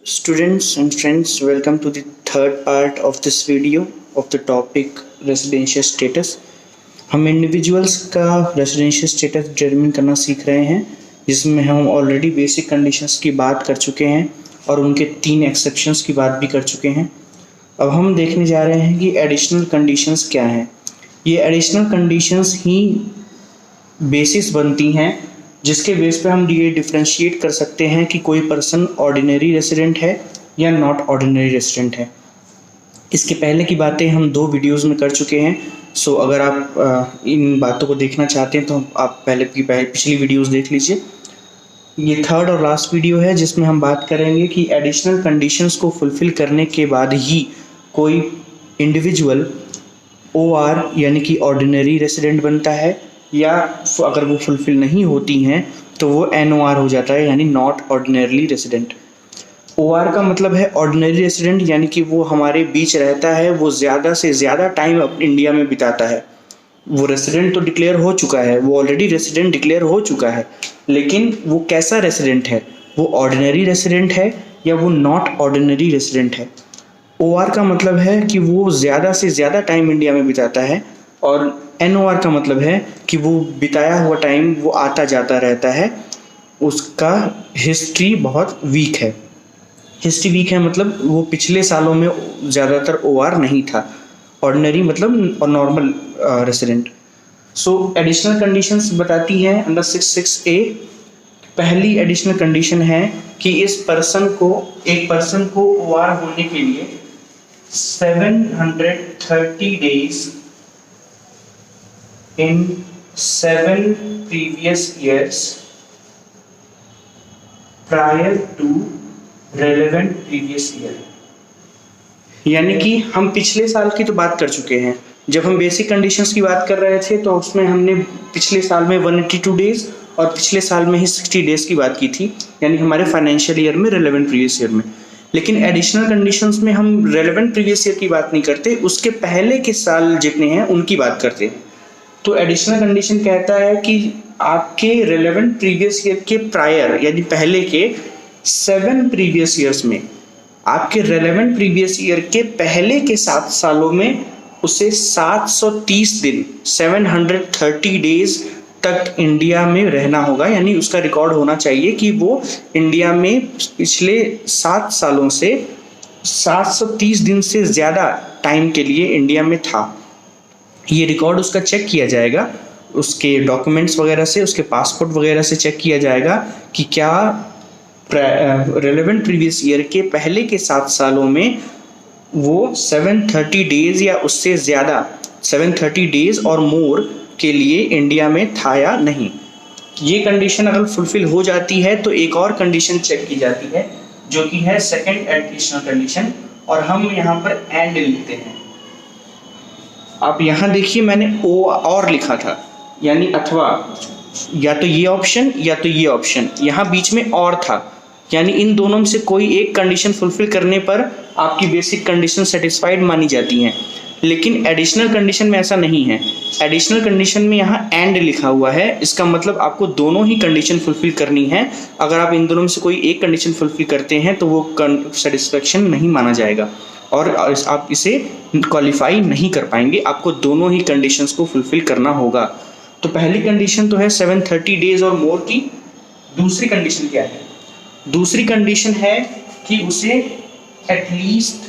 Students and friends, welcome to the third part of this video of the topic residential status. हम individuals का residential status determine करना सीख रहे हैं, जिसमें हम ऑलरेडी बेसिक कंडीशंस की बात कर चुके हैं और उनके 3 एक्सेप्शंस की बात भी कर चुके हैं। अब हम देखने जा रहे हैं कि एडिशनल कंडीशंस क्या हैं। ये एडिशनल कंडीशंस ही बेसिस बनती हैं जिसके बेस पे हम ये डिफ्रेंशिएट कर सकते हैं कि कोई पर्सन ऑर्डिनरी रेसिडेंट है या नॉट ऑर्डिनरी रेसिडेंट है। इसके पहले की बातें हम 2 वीडियोस में कर चुके हैं। सो अगर आप इन बातों को देखना चाहते हैं तो आप पिछली वीडियोस देख लीजिए। ये थर्ड और लास्ट वीडियो है जिसमें हम बात करेंगे कि एडिशनल कंडीशंस को फुलफ़िल करने के बाद ही कोई इंडिविजुअल OR यानी कि ऑर्डिनरी रेसिडेंट बनता है, या अगर वो फुलफ़िल नहीं होती हैं तो वो NOR हो जाता है, यानी नॉट ऑर्डिनरली रेसिडेंट। OR का मतलब है ऑर्डिनरी रेसिडेंट, यानी कि वो हमारे बीच रहता है, वो ज़्यादा से ज़्यादा टाइम इंडिया में बिताता है। वो रेसिडेंट तो डिक्लेयर हो चुका है, वो ऑलरेडी रेसिडेंट डिक्लेयर हो चुका है, लेकिन वो कैसा रेसिडेंट है, वो ऑर्डिनरी रेसिडेंट है या वो नॉट ऑर्डिनरी रेसिडेंट है। OR का मतलब है कि वो ज़्यादा से ज़्यादा टाइम इंडिया में बिताता है, और NOR का मतलब है कि वो बिताया हुआ टाइम वो आता जाता रहता है, उसका हिस्ट्री बहुत वीक है। हिस्ट्री वीक है मतलब वो पिछले सालों में ज़्यादातर OR नहीं था। ऑर्डिनरी मतलब नॉर्मल रेसिडेंट। सो एडिशनल कंडीशंस बताती हैं अंडर 66A। पहली एडिशनल कंडीशन है कि एक पर्सन को OR होने के लिए 730 days in 7 previous years prior to relevant previous year। यानी कि हम पिछले साल की तो बात कर चुके हैं। जब हम बेसिक कंडीशंस की बात कर रहे थे तो उसमें हमने पिछले साल में 182 डेज और पिछले साल में ही 60 डेज की बात की थी, यानी हमारे फाइनेंशियल ईयर में, रेलेवेंट प्रीवियस ईयर में। लेकिन एडिशनल कंडीशंस में हम रेलेवेंट प्रीवियस ईयर की बात नहीं करते, उसके पहले के साल जितने हैं उनकी बात करते हैं। तो एडिशनल कंडीशन कहता है कि आपके रेलेवेंट प्रीवियस ईयर के प्रायर यानी पहले के 7 प्रीवियस ईयर्स में, आपके रेलेवेंट प्रीवियस ईयर के पहले के 7 सालों में उसे 730 दिन 730 डेज तक इंडिया में रहना होगा, यानी उसका रिकॉर्ड होना चाहिए कि वो इंडिया में पिछले 7 सालों से 730 दिन से ज़्यादा टाइम के लिए इंडिया में था। ये रिकॉर्ड उसका चेक किया जाएगा, उसके डॉक्यूमेंट्स वगैरह से, उसके पासपोर्ट वगैरह से चेक किया जाएगा कि क्या रेलेवेंट प्रीवियस ईयर के पहले के 7 सालों में वो 730 डेज या उससे ज़्यादा 730 डेज और मोर के लिए इंडिया में था या नहीं। ये कंडीशन अगर फुलफिल हो जाती है तो एक और कंडीशन चेक की जाती है, जो कि है सेकेंड एडिशनल कंडीशन, और हम यहाँ पर एंड लिखते हैं। आप यहाँ देखिए, मैंने और लिखा था, यानी अथवा, या तो ये ऑप्शन या तो ये ऑप्शन, यहाँ बीच में और था, यानी इन दोनों में से कोई एक कंडीशन फुलफिल करने पर आपकी बेसिक कंडीशन सेटिस्फाइड मानी जाती हैं। लेकिन एडिशनल कंडीशन में ऐसा नहीं है। एडिशनल कंडीशन में यहाँ एंड लिखा हुआ है, इसका मतलब आपको दोनों ही कंडीशन फुलफिल करनी है। अगर आप इन दोनों में से कोई एक कंडीशन फुलफिल करते हैं तो वो सेटिस्फेक्शन नहीं माना जाएगा और आप इसे क्वालिफाई नहीं कर पाएंगे। आपको दोनों ही कंडीशंस को फुलफिल करना होगा। तो पहली कंडीशन तो है 730 डेज और मोर की। दूसरी कंडीशन क्या है? दूसरी कंडीशन है कि उसे एटलीस्ट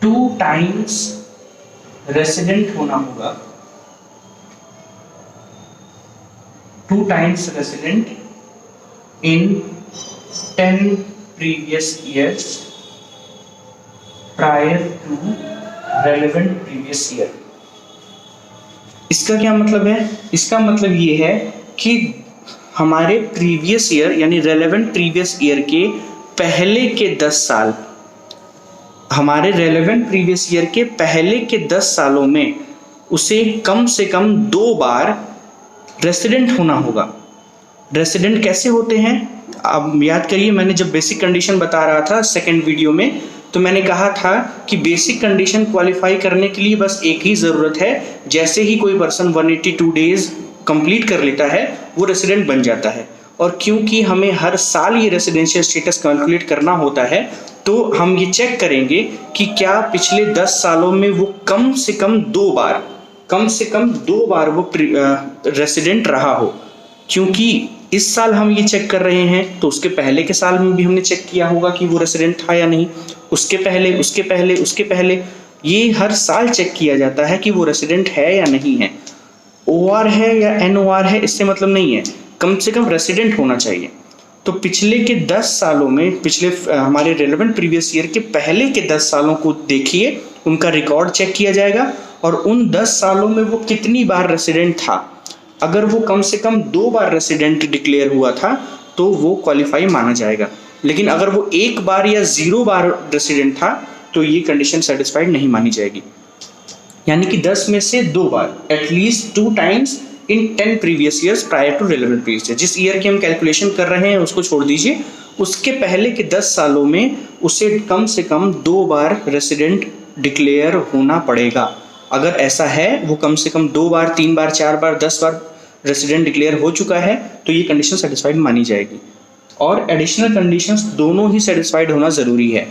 2 टाइम्स रेसिडेंट होना होगा, 2 times resident in 10 previous years prior to relevant previous year। इसका क्या मतलब है? इसका मतलब ये है कि हमारे प्रीवियस ईयर यानी रेलेवेंट प्रीवियस ईयर के पहले के 10 साल, हमारे रेलेवेंट प्रीवियस ईयर के पहले के 10 सालों में उसे कम से कम 2 बार रेसिडेंट होना होगा। रेसिडेंट कैसे होते हैं? अब याद करिए, मैंने जब बेसिक कंडीशन बता रहा था सेकेंड वीडियो में, तो मैंने कहा था कि बेसिक कंडीशन क्वालिफाई करने के लिए बस एक ही ज़रूरत है, जैसे ही कोई पर्सन 182 डेज कंप्लीट कर लेता है वो रेसिडेंट बन जाता है। और क्योंकि हमें हर साल ये रेसिडेंशियल स्टेटस कैलकुलेट करना होता है, तो हम ये चेक करेंगे कि क्या पिछले 10 सालों में वो कम से कम दो बार वो रेसिडेंट रहा हो। क्योंकि इस साल हम ये चेक कर रहे हैं तो उसके पहले के साल में भी हमने चेक किया होगा कि वो रेसिडेंट था या नहीं, उसके पहले ये हर साल चेक किया जाता है कि वो रेसिडेंट है या नहीं है। OR है या NOR है इससे मतलब नहीं है, कम से कम रेसिडेंट होना चाहिए। तो पिछले के 10 सालों में, हमारे रेलेवेंट प्रीवियस ईयर के पहले के 10 सालों को देखिए, उनका रिकॉर्ड चेक किया जाएगा और उन 10 सालों में वो कितनी बार रेसिडेंट था। अगर वो कम से कम 2 बार रेसिडेंट डिक्लेयर हुआ था तो वो क्वालिफाई माना जाएगा। लेकिन अगर वो 1 बार या 0 बार रेसिडेंट था तो ये कंडीशन सेटिस्फाइड नहीं मानी जाएगी। यानी कि 10 में से 2 बार, at least 2 times in 10 previous years prior to relevant previous year. जिस ईयर की हम कैलकुलेशन कर रहे हैं उसको छोड़ दीजिए, उसके पहले के 10 सालों में उसे कम से कम 2 बार रेसिडेंट डिक्लेयर होना पड़ेगा। अगर ऐसा है, वो कम से कम 2 बार, 3 बार, 4 बार, 10 बार रेसिडेंट डिक्लेयर हो चुका है तो ये कंडीशन सेटिस्फाइड मानी जाएगी। और एडिशनल कंडीशंस दोनों ही सेटिस्फाइड होना ज़रूरी है।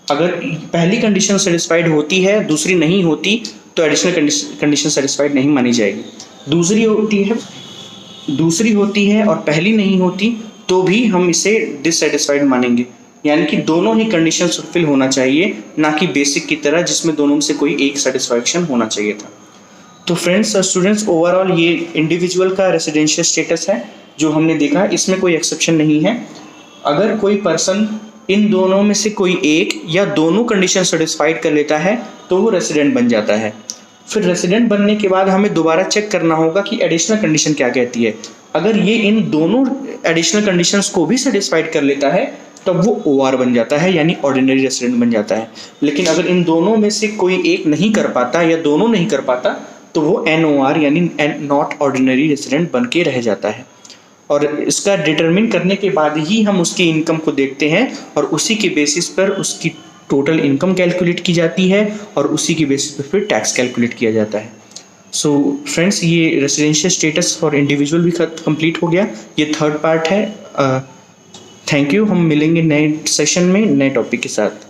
अगर पहली कंडीशन सेटिस्फाइड होती है, दूसरी नहीं होती, तो एडिशनल कंडीशन सेटिस्फाइड नहीं मानी जाएगी। दूसरी होती है और पहली नहीं होती तो भी हम इसे डिससेटिस्फाइड मानेंगे। यानी कि दोनों ही कंडीशन फुलफिल होना चाहिए, ना कि बेसिक की तरह जिसमें दोनों में से कोई एक सेटिस्फैक्शन होना चाहिए था। तो फ्रेंड्स और स्टूडेंट्स, ओवरऑल ये इंडिविजुअल का रेसिडेंशियल स्टेटस है जो हमने देखा, इसमें कोई एक्सेप्शन नहीं है। अगर कोई पर्सन इन दोनों में से कोई एक या दोनों कंडीशन सेटिस्फाइड कर लेता है तो वो रेसिडेंट बन जाता है। फिर रेसिडेंट बनने के बाद हमें दोबारा चेक करना होगा कि एडिशनल कंडीशन क्या कहती है। अगर ये इन दोनों एडिशनल कंडीशंस को भी सेटिस्फाइड कर लेता है तब वो OR बन जाता है, यानी ऑर्डिनरी रेसिडेंट बन जाता है। लेकिन अगर इन दोनों में से कोई एक नहीं कर पाता या दोनों नहीं कर पाता तो वो NOR यानी नॉट ऑर्डिनरी रेसिडेंट बन के रह जाता है। और इसका डिटरमिन करने के बाद ही हम उसकी इनकम को देखते हैं और उसी के बेसिस पर उसकी टोटल इनकम कैलकुलेट की जाती है और उसी के बेसिस पर फिर टैक्स कैलकुलेट किया जाता है। सो फ्रेंड्स, ये रेसिडेंशियल स्टेटस फॉर इंडिविजुअल भी कंप्लीट हो गया। ये 3rd पार्ट है। Thank you. हम मिलेंगे नए सेशन में नए टॉपिक के साथ।